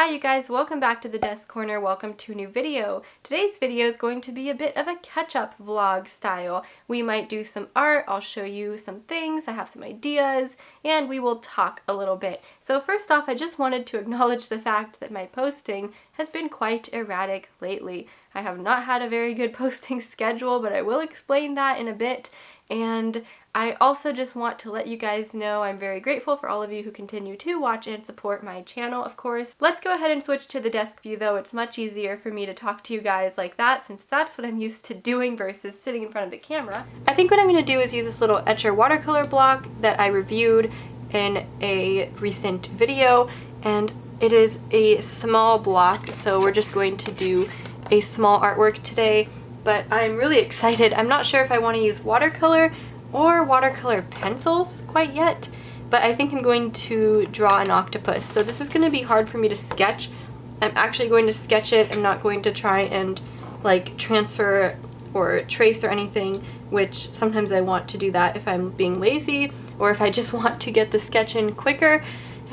Hi you guys, welcome back to the desk corner, welcome to a new video. Today's video is going to be a bit of a catch-up vlog style. We might do some art, I'll show you some things, I have some ideas, and we will talk a little bit. So first off, I just wanted to acknowledge the fact that my posting has been quite erratic lately. I have not had a very good posting schedule, but I will explain that in a bit. And I also just want to let you guys know I'm very grateful for all of you who continue to watch and support my channel, of course. Let's go ahead and switch to the desk view though. It's much easier for me to talk to you guys like that since that's what I'm used to doing versus sitting in front of the camera. I think what I'm going to do is use this little Etchr watercolor block that I reviewed in a recent video, and it is a small block, so we're just going to do a small artwork today. But I'm really excited. I'm not sure if I want to use watercolor or watercolor pencils quite yet, but I think I'm going to draw an octopus. So this is going to be hard for me to sketch. I'm actually going to sketch it. I'm not going to try and like transfer or trace or anything, which sometimes I want to do that if I'm being lazy or if I just want to get the sketch in quicker.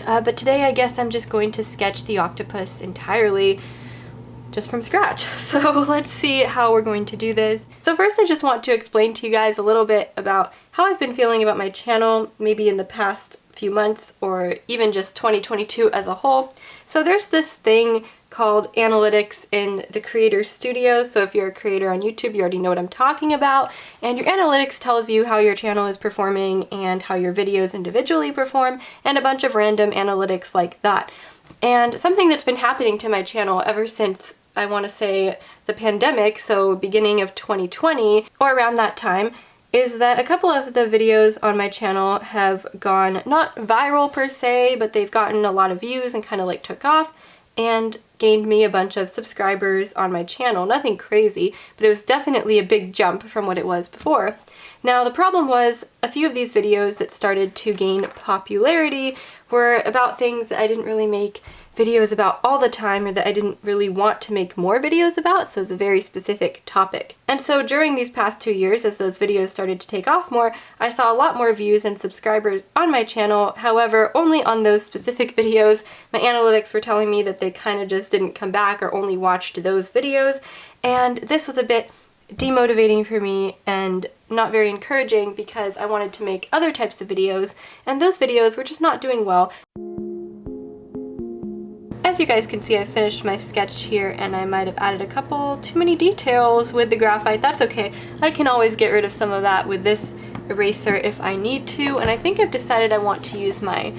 But today I guess I'm just going to sketch the octopus entirely, just from scratch. So let's see how we're going to do this. So first I just want to explain to you guys a little bit about how I've been feeling about my channel, maybe in the past few months or even just 2022 as a whole. So there's this thing called analytics in the creator studio. So if you're a creator on YouTube, you already know what I'm talking about. And your analytics tells you how your channel is performing and how your videos individually perform and a bunch of random analytics like that. And something that's been happening to my channel ever since, I want to say, the pandemic, so beginning of 2020 or around that time, is that a couple of the videos on my channel have gone not viral per se, but they've gotten a lot of views and kind of like took off and gained me a bunch of subscribers on my channel. Nothing crazy, but it was definitely a big jump from what it was before. Now the problem was a few of these videos that started to gain popularity were about things that I didn't really make videos about all the time, or that I didn't really want to make more videos about, so it's a very specific topic. And so during these past 2 years, as those videos started to take off more, I saw a lot more views and subscribers on my channel. However, only on those specific videos. My analytics were telling me that they kind of just didn't come back or only watched those videos, and this was a bit demotivating for me and not very encouraging because I wanted to make other types of videos, and those videos were just not doing well. As you guys can see, I finished my sketch here and I might have added a couple too many details with the graphite. That's okay. I can always get rid of some of that with this eraser if I need to, and I think I've decided I want to use my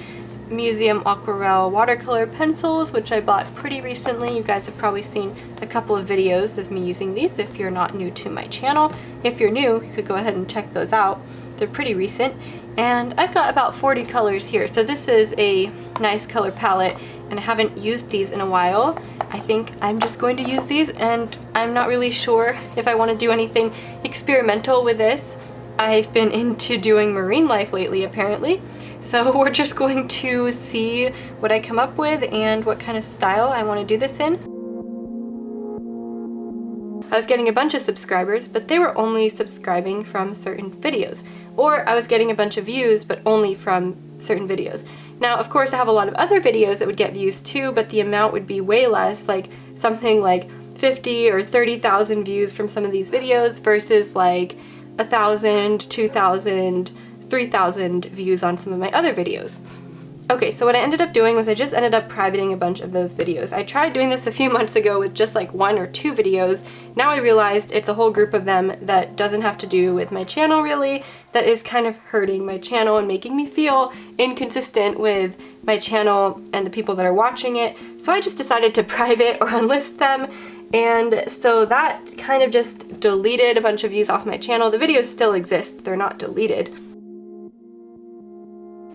Museum Aquarelle watercolor pencils, which I bought pretty recently. You guys have probably seen a couple of videos of me using these if you're not new to my channel. If you're new, you could go ahead and check those out. They're pretty recent, and I've got about 40 colors here. So this is a nice color palette, and I haven't used these in a while. I think I'm just going to use these, and I'm not really sure if I want to do anything experimental with this. I've been into doing marine life lately, apparently. So we're just going to see what I come up with and what kind of style I want to do this in. I was getting a bunch of subscribers, but they were only subscribing from certain videos. Or I was getting a bunch of views, but only from certain videos. Now, of course, I have a lot of other videos that would get views too, but the amount would be way less, like something like 50 or 30,000 views from some of these videos versus like 1,000, 2,000, 3,000 views on some of my other videos. Okay, so what I ended up doing was I just ended up privating a bunch of those videos. I tried doing this a few months ago with just like 1 or 2 videos. Now I realized it's a whole group of them that doesn't have to do with my channel really, that is kind of hurting my channel and making me feel inconsistent with my channel and the people that are watching it. So I just decided to private or unlist them, and so that kind of just deleted a bunch of views off my channel. The videos still exist, they're not deleted.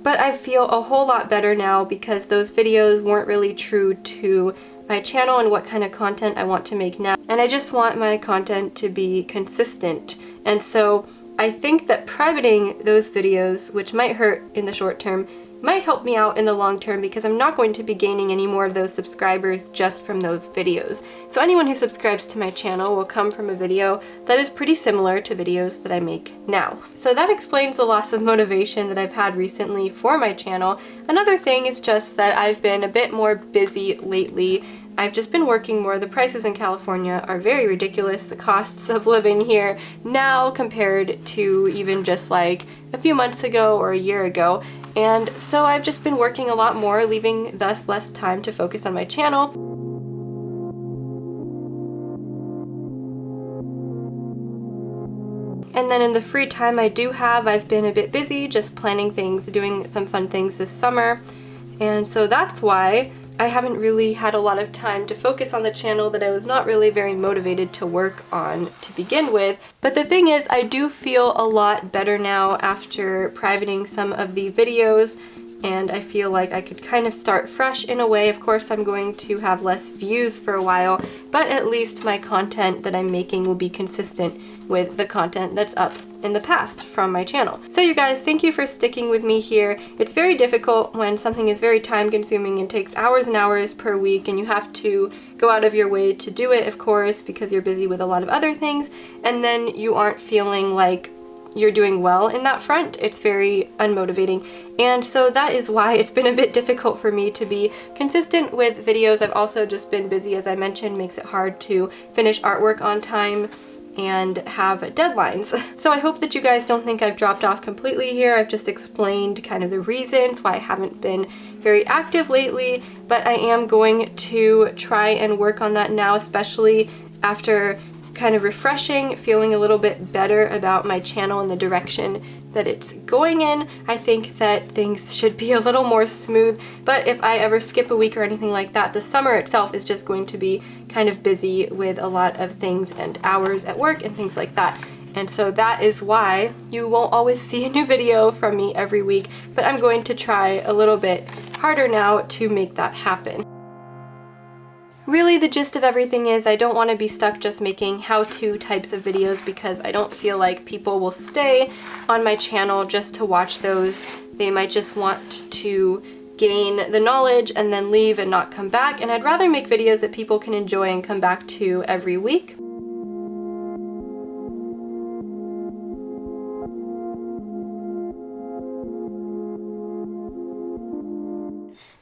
But I feel a whole lot better now because those videos weren't really true to my channel and what kind of content I want to make now. And I just want my content to be consistent. And so I think that privating those videos, which might hurt in the short term, might help me out in the long term because I'm not going to be gaining any more of those subscribers just from those videos. So anyone who subscribes to my channel will come from a video that is pretty similar to videos that I make now. So that explains the loss of motivation that I've had recently for my channel. Another thing is just that I've been a bit more busy lately. I've just been working more. The prices in California are very ridiculous. The costs of living here now compared to even just like a few months ago or a year ago. And so I've just been working a lot more, leaving thus less time to focus on my channel. And then in the free time I do have, I've been a bit busy just planning things, doing some fun things this summer. And so that's why I haven't really had a lot of time to focus on the channel that I was not really very motivated to work on to begin with. But the thing is, I do feel a lot better now after privating some of the videos, and I feel like I could kind of start fresh in a way. Of course, I'm going to have less views for a while, but at least my content that I'm making will be consistent with the content that's up in the past from my channel. So you guys, thank you for sticking with me here. It's very difficult when something is very time consuming and takes hours and hours per week, and you have to go out of your way to do it, of course, because you're busy with a lot of other things, and then you aren't feeling like you're doing well in that front. It's very unmotivating. And so that is why it's been a bit difficult for me to be consistent with videos. I've also just been busy, as I mentioned, makes it hard to finish artwork on time and have deadlines. So I hope that you guys don't think I've dropped off completely here. I've just explained kind of the reasons why I haven't been very active lately, but I am going to try and work on that now, especially after kind of refreshing, feeling a little bit better about my channel and the direction that it's going in. I think that things should be a little more smooth, but if I ever skip a week or anything like that, the summer itself is just going to be kind of busy with a lot of things and hours at work and things like that. And so that is why you won't always see a new video from me every week, but I'm going to try a little bit harder now to make that happen. Really, the gist of everything is I don't want to be stuck just making how-to types of videos because I don't feel like people will stay on my channel just to watch those. They might just want to gain the knowledge and then leave and not come back, and I'd rather make videos that people can enjoy and come back to every week.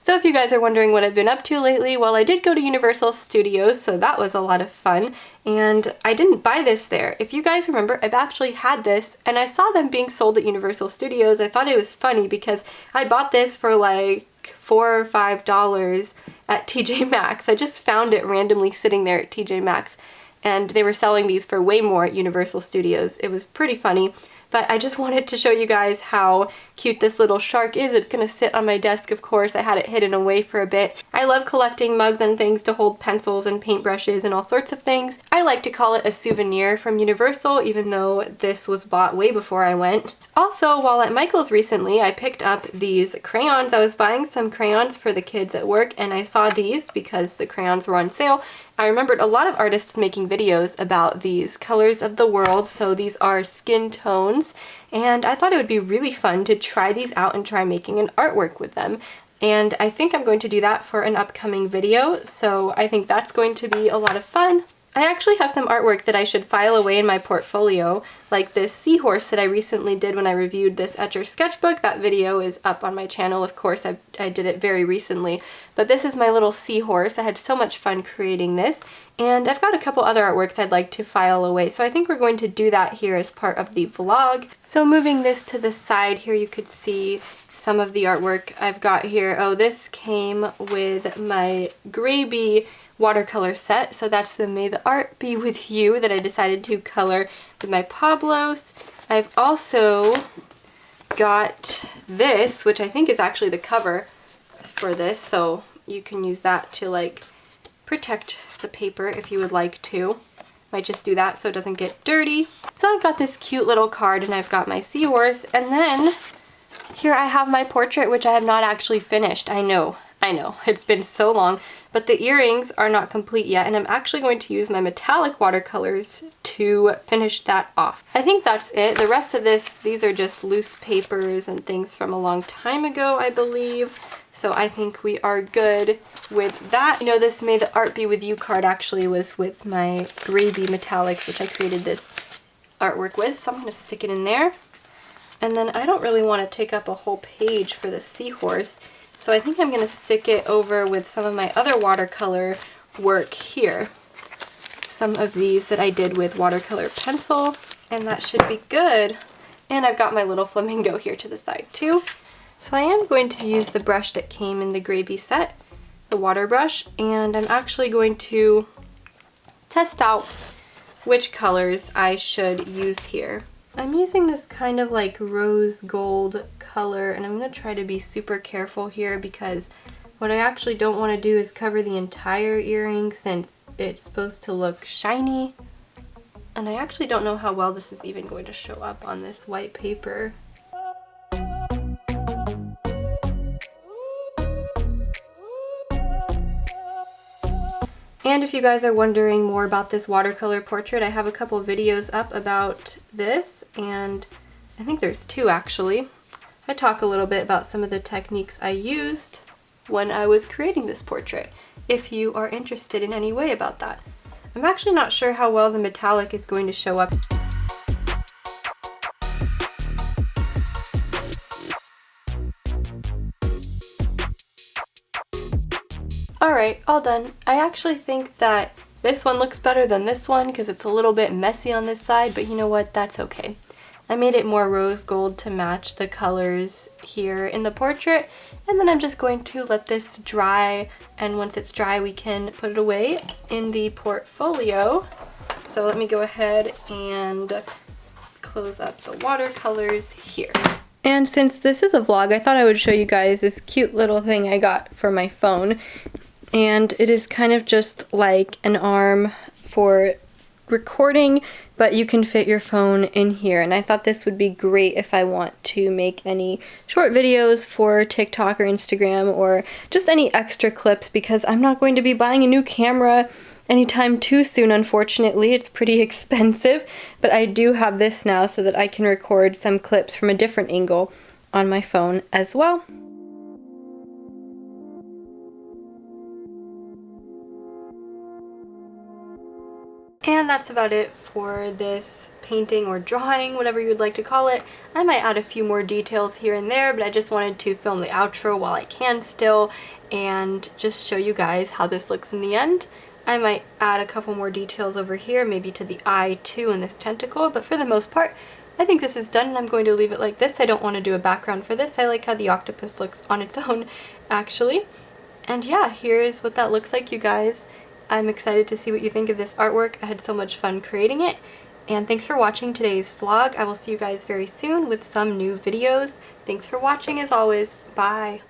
So if you guys are wondering what I've been up to lately, well, I did go to Universal Studios, so that was a lot of fun, and I didn't buy this there. If you guys remember, I've actually had this, and I saw them being sold at Universal Studios. I thought it was funny because I bought this for like $4 or $5 at TJ Maxx. I just found it randomly sitting there at TJ Maxx, and they were selling these for way more at Universal Studios. It was pretty funny. But I just wanted to show you guys how cute this little shark is. It's gonna sit on my desk, of course. I had it hidden away for a bit. I love collecting mugs and things to hold pencils and paintbrushes and all sorts of things. I like to call it a souvenir from Universal, even though this was bought way before I went. Also, while at Michael's recently, I picked up these crayons. I was buying some crayons for the kids at work, and I saw these because the crayons were on sale. I remembered a lot of artists making videos about these colors of the world, so these are skin tones, and I thought it would be really fun to try these out and try making an artwork with them. And I think I'm going to do that for an upcoming video, so I think that's going to be a lot of fun. I actually have some artwork that I should file away in my portfolio, like this seahorse that I recently did when I reviewed this Etchr sketchbook. That video is up on my channel, of course. I did it very recently. But this is my little seahorse. I had so much fun creating this. And I've got a couple other artworks I'd like to file away, so I think we're going to do that here as part of the vlog. So moving this to the side here, you could see some of the artwork I've got here. Oh, this came with my Gravy watercolor set, so that's the May the Art Be With You that I decided to color with my Pablos. I've also got this, which I think is actually the cover for this, so you can use that to like protect the paper if you would like to. Might just do that so it doesn't get dirty. So I've got this cute little card, and I've got my seahorse, and then here I have my portrait, which I have not actually finished. I know. I know, it's been so long, but the earrings are not complete yet, and I'm actually going to use my metallic watercolors to finish that off. I think that's it. The rest of this, these are just loose papers and things from a long time ago, I believe. So I think we are good with that. You know, this May the Art Be With You card actually was with my 3B metallics, which I created this artwork with, so I'm going to stick it in there. And then I don't really want to take up a whole page for the seahorse, so I think I'm going to stick it over with some of my other watercolor work here. Some of these that I did with watercolor pencil, and that should be good. And I've got my little flamingo here to the side too. So I am going to use the brush that came in the gravy set, the water brush, and I'm actually going to test out which colors I should use here. I'm using this kind of like rose gold color, and I'm going to try to be super careful here because what I actually don't want to do is cover the entire earring since it's supposed to look shiny. And I actually don't know how well this is even going to show up on this white paper. And if you guys are wondering more about this watercolor portrait, I have a couple videos up about this, and I think there's 2 actually. I talk a little bit about some of the techniques I used when I was creating this portrait, if you are interested in any way about that. I'm actually not sure how well the metallic is going to show up. Alright, all done. I actually think that this one looks better than this one because it's a little bit messy on this side, but you know what, that's okay. I made it more rose gold to match the colors here in the portrait, and then I'm just going to let this dry, and once it's dry we can put it away in the portfolio. So let me go ahead and close up the watercolors here. And since this is a vlog, I thought I would show you guys this cute little thing I got for my phone. And it is kind of just like an arm for recording, but you can fit your phone in here. And I thought this would be great if I want to make any short videos for TikTok or Instagram, or just any extra clips, because I'm not going to be buying a new camera anytime too soon, unfortunately. It's pretty expensive, but I do have this now so that I can record some clips from a different angle on my phone as well. And that's about it for this painting or drawing, whatever you would like to call it. I might add a few more details here and there, but I just wanted to film the outro while I can still, and just show you guys how this looks in the end. I might add a couple more details over here, maybe to the eye too and this tentacle, but for the most part, I think this is done, and I'm going to leave it like this. I don't want to do a background for this. I like how the octopus looks on its own, actually. And yeah, here's what that looks like, you guys. I'm excited to see what you think of this artwork. I had so much fun creating it. And thanks for watching today's vlog. I will see you guys very soon with some new videos. Thanks for watching as always. Bye.